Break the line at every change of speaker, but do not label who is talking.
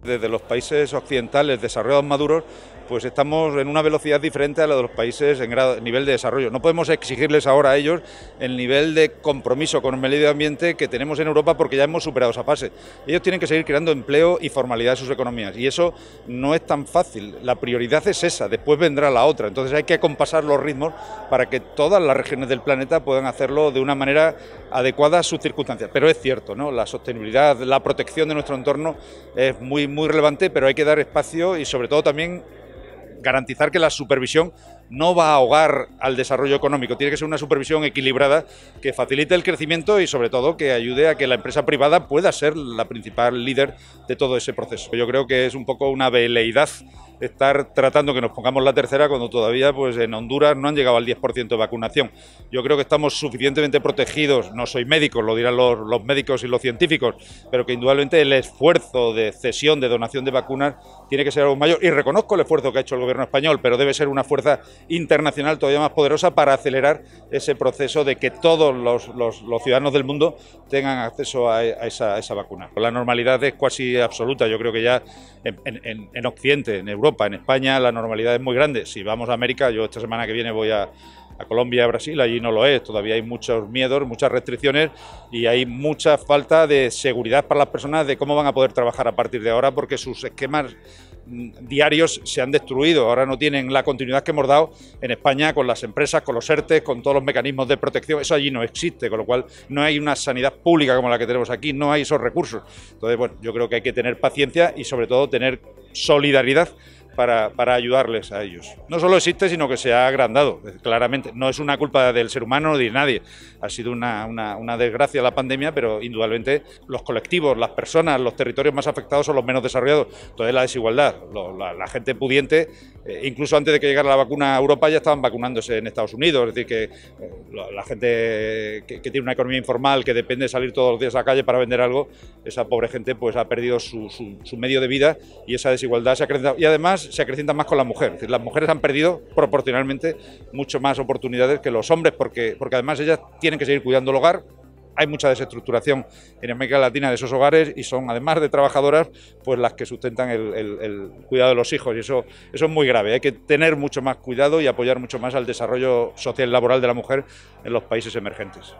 Desde los países occidentales desarrollados maduros, pues estamos en una velocidad diferente a la de los países en nivel de desarrollo. No podemos exigirles ahora a ellos el nivel de compromiso con el medio ambiente que tenemos en Europa porque ya hemos superado esa fase. Ellos tienen que seguir creando empleo y formalidad en sus economías y eso no es tan fácil. La prioridad es esa, después vendrá la otra. Entonces hay que acompasar los ritmos para que todas las regiones del planeta puedan hacerlo de una manera adecuada a sus circunstancias. Pero es cierto, ¿no? La sostenibilidad, la protección de nuestro entorno es muy relevante, pero hay que dar espacio y sobre todo también garantizar que la supervisión no va a ahogar al desarrollo económico, tiene que ser una supervisión equilibrada que facilite el crecimiento y sobre todo que ayude a que la empresa privada pueda ser la principal líder de todo ese proceso. Yo creo que es un poco una veleidad estar tratando que nos pongamos la tercera cuando todavía pues en Honduras no han llegado al 10% de vacunación. Yo creo que estamos suficientemente protegidos, no soy médico, lo dirán los médicos y los científicos, pero que indudablemente el esfuerzo de cesión, de donación de vacunas tiene que ser algo mayor y reconozco el esfuerzo que ha hecho el gobierno español, pero debe ser una fuerza internacional todavía más poderosa para acelerar ese proceso de que todos los ciudadanos del mundo tengan acceso a esa vacuna. La normalidad es casi absoluta, yo creo que ya en Occidente, en Europa, en España, la normalidad es muy grande. Si vamos a América, yo esta semana que viene voy a Colombia, a Brasil, allí no lo es, todavía hay muchos miedos, muchas restricciones y hay mucha falta de seguridad para las personas de cómo van a poder trabajar a partir de ahora porque sus esquemas diarios se han destruido, ahora no tienen la continuidad que hemos dado en España con las empresas, con los ERTE, con todos los mecanismos de protección, eso allí no existe, con lo cual no hay una sanidad pública como la que tenemos aquí, no hay esos recursos. Entonces, bueno, yo creo que hay que tener paciencia y sobre todo tener solidaridad para ayudarles a ellos. No solo existe, sino que se ha agrandado, claramente. No es una culpa del ser humano ni de nadie. Ha sido una desgracia la pandemia, pero indudablemente los colectivos, las personas, los territorios más afectados son los menos desarrollados. Entonces la desigualdad, la gente pudiente, incluso antes de que llegara la vacuna a Europa ya estaban vacunándose en Estados Unidos. Es decir, que la gente que tiene una economía informal, que depende de salir todos los días a la calle para vender algo, esa pobre gente pues ha perdido su medio de vida y esa desigualdad se ha acrecentado. Y además se acrecienta más con las mujeres. Es decir, las mujeres han perdido proporcionalmente mucho más oportunidades que los hombres porque además ellas tienen que seguir cuidando el hogar. Hay mucha desestructuración en América Latina de esos hogares y son, además de trabajadoras, pues las que sustentan el cuidado de los hijos y eso es muy grave. Hay que tener mucho más cuidado y apoyar mucho más al desarrollo social y laboral de la mujer en los países emergentes.